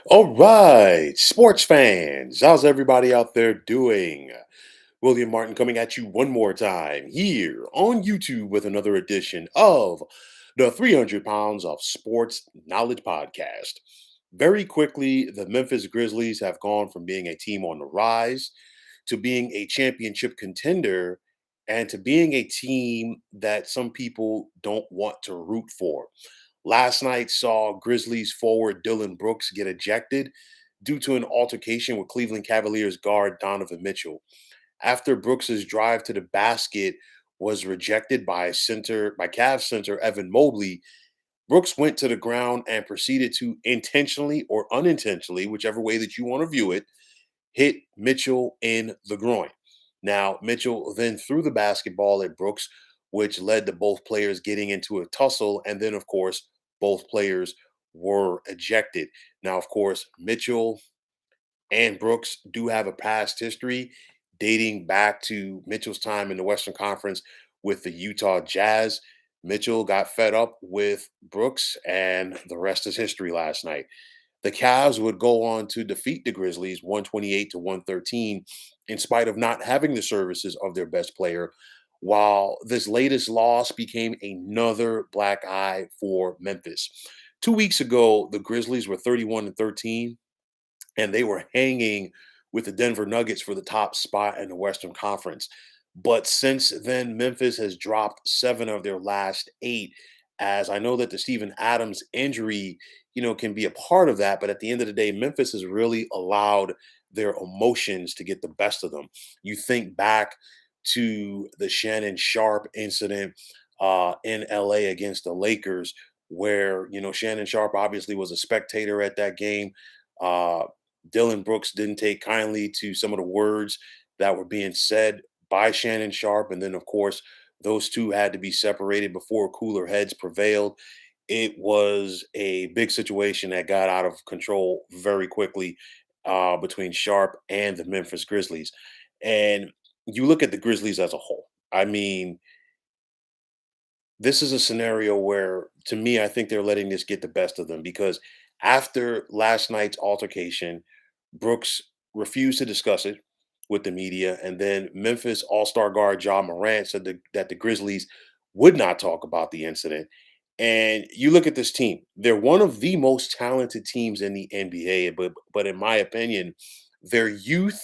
All right, sports fans, how's everybody out there doing? William Martin coming at you one more time here on YouTube with another edition of the 300 Pounds of Sports Knowledge Podcast. Very quickly, the Memphis Grizzlies have gone from being a team on the rise to being a championship contender and to being a team that some people don't want to root for. Last night saw Grizzlies forward Dylan Brooks get ejected due to an altercation with Cleveland Cavaliers guard Donovan Mitchell. After Brooks's drive to the basket was rejected by Cavs center Evan Mobley, Brooks went to the ground and proceeded to intentionally or unintentionally, whichever way that you want to view it, hit Mitchell in the groin. Now, Mitchell then threw the basketball at Brooks, which led to both players getting into a tussle. And then, of course, both players were ejected. Now, of course, Mitchell and Brooks do have a past history dating back to Mitchell's time in the Western Conference with the Utah Jazz. Mitchell got fed up with Brooks, and the rest is history last night. The Cavs would go on to defeat the Grizzlies 128 to 113 in spite of not having the services of their best player, while this latest loss became another black eye for Memphis. 2 weeks ago, the Grizzlies were 31 and 13, and they were hanging with the Denver Nuggets for the top spot in the Western Conference. But since then, Memphis has dropped seven of their last eight. As I know that the Steven Adams injury, can be a part of that. But at the end of the day, Memphis has really allowed their emotions to get the best of them. You think back to the Shannon Sharp incident in LA against the Lakers, where, Shannon Sharp obviously was a spectator at that game. Uh, Dylan Brooks didn't take kindly to some of the words that were being said by Shannon Sharp. And then, of course, those two had to be separated before cooler heads prevailed. It was a big situation that got out of control very quickly between Sharp and the Memphis Grizzlies. And you look at the Grizzlies as a whole. I mean, this is a scenario where, to me, I think they're letting this get the best of them because after last night's altercation, Brooks refused to discuss it with the media. And then Memphis All Star guard John Morant said that the Grizzlies would not talk about the incident. And you look at this team, they're one of the most talented teams in the NBA. But in my opinion, their youth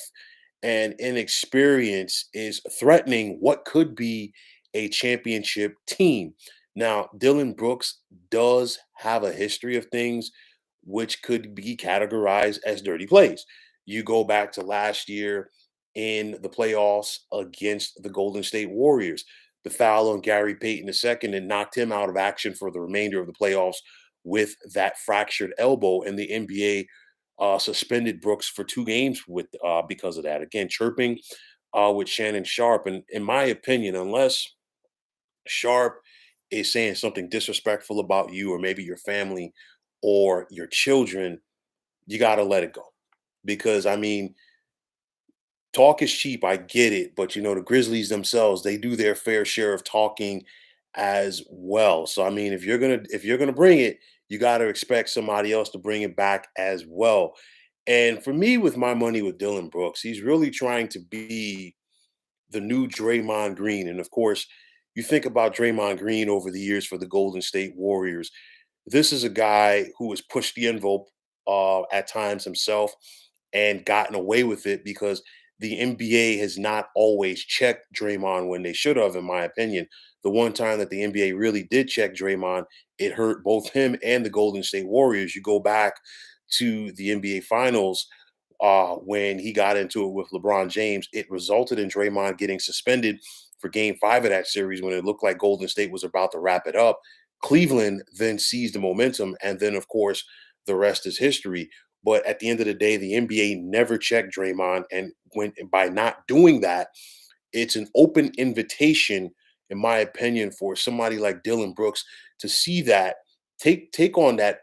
and inexperience is threatening what could be a championship team. Now, Dylan Brooks does have a history of things which could be categorized as dirty plays. You go back to last year in the playoffs against the Golden State Warriors, the foul on Gary Payton II and knocked him out of action for the remainder of the playoffs with that fractured elbow. And the NBA suspended Brooks for 2 games with because of that. Again, chirping with Shannon Sharp, and in my opinion, unless Sharp is saying something disrespectful about you or maybe your family or your children, you got to let it go. Because I mean, talk is cheap. I get it, but the Grizzlies themselves, they do their fair share of talking as well. So I mean, if you're gonna bring it, you got to expect somebody else to bring it back as well. And for me, with my money with Dylan Brooks, he's really trying to be the new Draymond Green. And of course, you think about Draymond Green over the years for the Golden State Warriors. This is a guy who has pushed the envelope at times himself and gotten away with it because the NBA has not always checked Draymond when they should have, in my opinion. The one time that the NBA really did check Draymond, it hurt both him and the Golden State Warriors. You go back to the NBA Finals when he got into it with LeBron James, it resulted in Draymond getting suspended for game 5 of that series when it looked like Golden State was about to wrap it up. Cleveland then seized the momentum, and then, of course, the rest is history. But at the end of the day, the NBA never checked Draymond, and by not doing that, it's an open invitation, in my opinion, for somebody like Dylan Brooks to see that take on that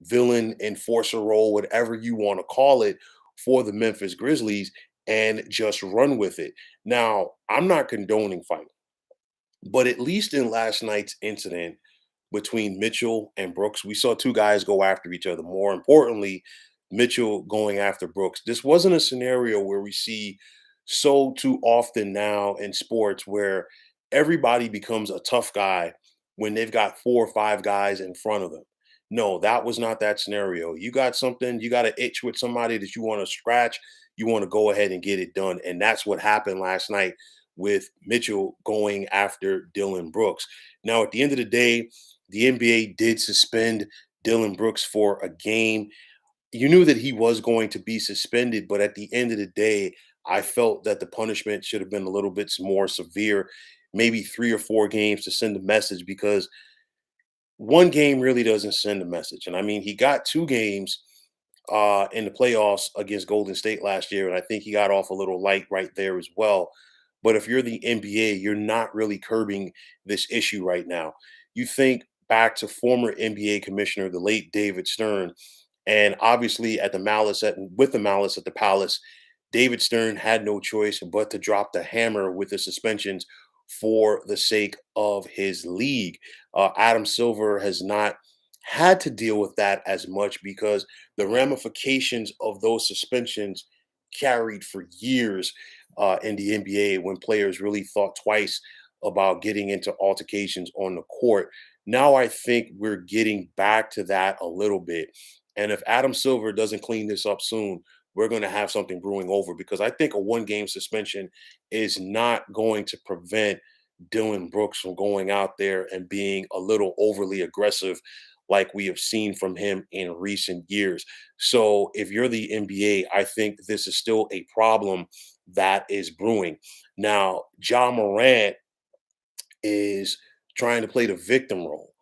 villain enforcer role, whatever you want to call it, for the Memphis Grizzlies and just run with it. Now, I'm not condoning fighting, but at least in last night's incident between Mitchell and Brooks, we saw two guys go after each other. More importantly, Mitchell going after Brooks. This wasn't a scenario where we see so too often now in sports where everybody becomes a tough guy when they've got 4 or 5 guys in front of them. No, that was not that scenario. You got something, you got an itch with somebody that you want to scratch, you want to go ahead and get it done. And that's what happened last night with Mitchell going after Dylan Brooks. Now, at the end of the day, the NBA did suspend Dylan Brooks for a game. You knew that he was going to be suspended, but at the end of the day, I felt that the punishment should have been a little bit more severe, maybe 3 or 4 games to send a message because one game really doesn't send a message. And I mean, he got 2 games in the playoffs against Golden State last year, and I think he got off a little light right there as well. But if you're the NBA, you're not really curbing this issue right now. You think back to former NBA commissioner, the late David Stern, and obviously at the malice at with the malice at the palace, David Stern had no choice but to drop the hammer with the suspensions for the sake of his league. Adam Silver has not had to deal with that as much because the ramifications of those suspensions carried for years in the NBA when players really thought twice about getting into altercations on the court. Now I think we're getting back to that a little bit. And if Adam Silver doesn't clean this up soon, we're going to have something brewing over because I think a 1 game suspension is not going to prevent Dylan Brooks from going out there and being a little overly aggressive like we have seen from him in recent years. So if you're the NBA, I think this is still a problem that is brewing. Now, John Morant is trying to play the victim role.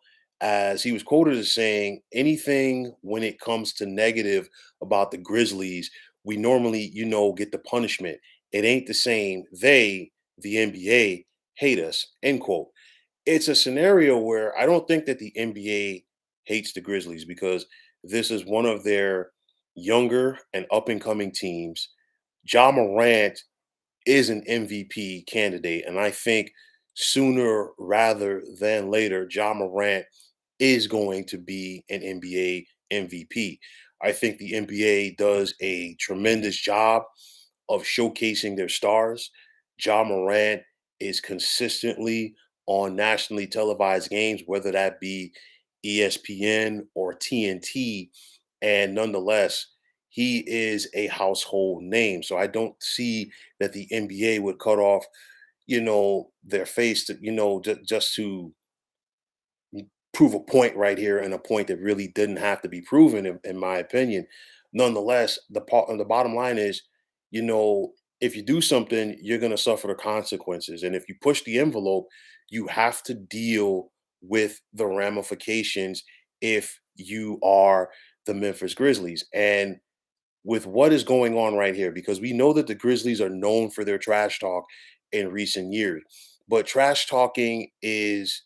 As he was quoted as saying, anything when it comes to negative about the Grizzlies, we normally, get the punishment. It ain't the same. They, the NBA, hate us, end quote. It's a scenario where I don't think that the NBA hates the Grizzlies because this is one of their younger and up and coming teams. Ja Morant is an MVP candidate. And I think sooner rather than later, Ja Morant is going to be an NBA MVP. I think the NBA does a tremendous job of showcasing their stars. Ja Morant is consistently on nationally televised games, whether that be ESPN or TNT. And nonetheless, he is a household name. So I don't see that the NBA would cut off, their face to, just to prove a point right here and a point that really didn't have to be proven, in my opinion. Nonetheless, the bottom line is, you know, if you do something, you're going to suffer the consequences. And if you push the envelope, you have to deal with the ramifications if you are the Memphis Grizzlies. And with what is going on right here, because we know that the Grizzlies are known for their trash talk in recent years, but trash talking is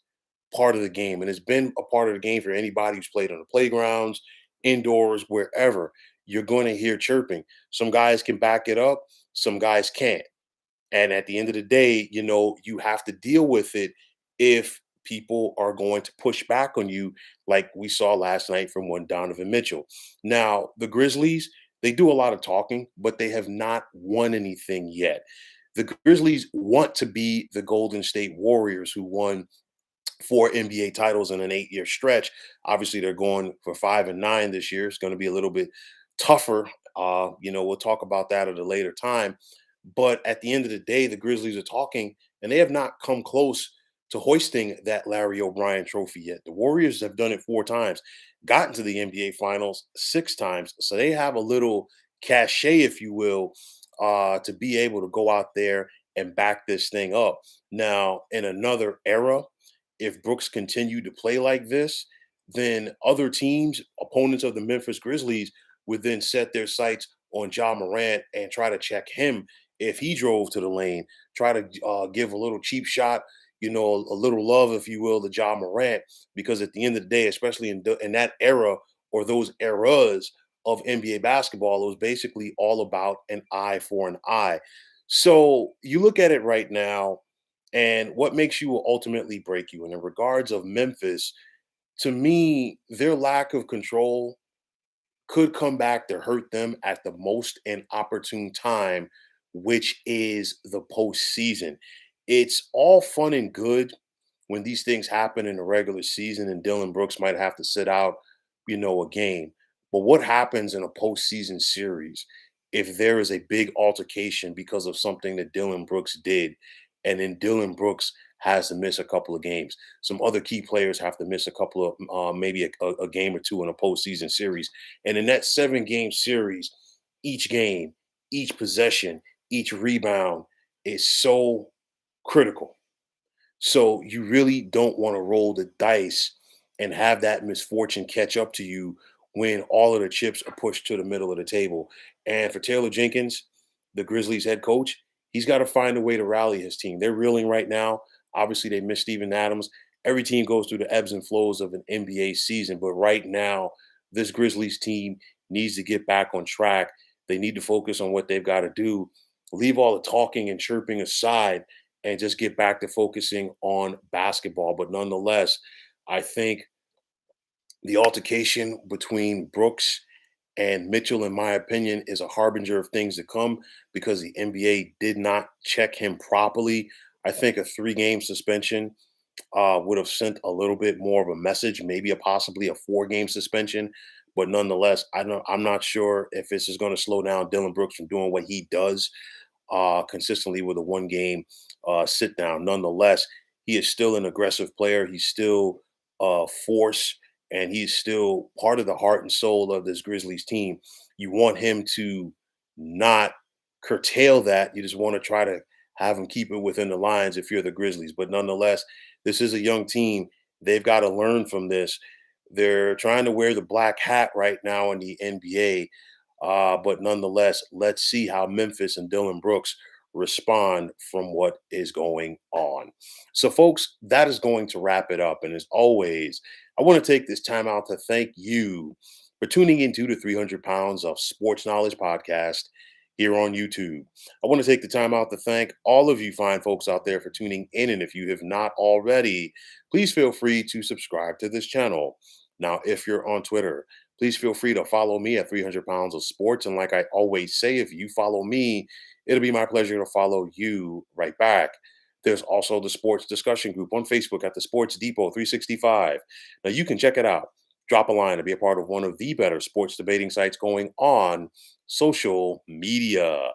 part of the game, and it's been a part of the game for anybody who's played on the playgrounds, indoors, wherever. You're going to hear chirping. Some guys can back it up, some guys can't. And at the end of the day, you have to deal with it if people are going to push back on you, like we saw last night from one Donovan Mitchell. Now, the Grizzlies, they do a lot of talking, but they have not won anything yet. The Grizzlies want to be the Golden State Warriors who won 4 NBA titles in an 8-year stretch. Obviously, they're going for 5-9 this year. It's going to be a little bit tougher. We'll talk about that at a later time. But at the end of the day, the Grizzlies are talking, and they have not come close to hoisting that Larry O'Brien trophy yet. The Warriors have done it 4 times, gotten to the NBA Finals 6 times. So they have a little cachet, if you will, to be able to go out there and back this thing up. Now, in another era, if Brooks continued to play like this, then other teams, opponents of the Memphis Grizzlies, would then set their sights on Ja Morant and try to check him if he drove to the lane, try to give a little cheap shot, a little love, if you will, to Ja Morant, because at the end of the day, especially in that era or those eras of NBA basketball, it was basically all about an eye for an eye. So you look at it right now, and what makes you will ultimately break you. And in regards of Memphis, to me, their lack of control could come back to hurt them at the most inopportune time, which is the postseason. It's all fun and good when these things happen in the regular season and Dylan Brooks might have to sit out, a game. But what happens in a postseason series if there is a big altercation because of something that Dylan Brooks did, and then Dylan Brooks has to miss a couple of games? Some other key players have to miss a couple of maybe a game or two in a postseason series. And in that 7 game series, each game, each possession, each rebound is so critical. So you really don't want to roll the dice and have that misfortune catch up to you when all of the chips are pushed to the middle of the table. And for Taylor Jenkins, the Grizzlies head coach, he's got to find a way to rally his team. They're reeling right now. Obviously, they miss Steven Adams. Every team goes through the ebbs and flows of an NBA season, but right now, this Grizzlies team needs to get back on track. They need to focus on what they've got to do. Leave all the talking and chirping aside and just get back to focusing on basketball. But nonetheless, I think the altercation between Brooks and Mitchell, in my opinion, is a harbinger of things to come because the NBA did not check him properly. I think a 3 game suspension would have sent a little bit more of a message, maybe possibly a 4 game suspension. But nonetheless, I'm not sure if this is going to slow down Dylan Brooks from doing what he does consistently with a 1 game sit down. Nonetheless, he is still an aggressive player. He's still a force, and he's still part of the heart and soul of this Grizzlies team. You want him to not curtail that. You just want to try to have him keep it within the lines if you're the Grizzlies. But nonetheless, this is a young team. They've got to learn from this. They're trying to wear the black hat right now in the NBA, but nonetheless, let's see how Memphis and Dylan Brooks respond from what is going on. So, folks, that is going to wrap it up. And as always, I want to take this time out to thank you for tuning into the 300 Pounds of Sports Knowledge podcast here on YouTube. I want to take the time out to thank all of you fine folks out there for tuning in. And if you have not already, please feel free to subscribe to this channel. Now, if you're on Twitter, please feel free to follow me at 300 Pounds of Sports. And like I always say, if you follow me, it'll be my pleasure to follow you right back. There's also the sports discussion group on Facebook at the Sports Depot 365. Now, you can check it out. Drop a line to be a part of one of the better sports debating sites going on social media.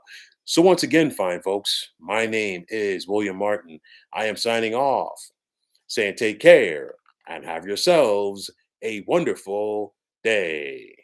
So, once again, fine folks, my name is William Martin. I am signing off, saying take care and have yourselves a wonderful day.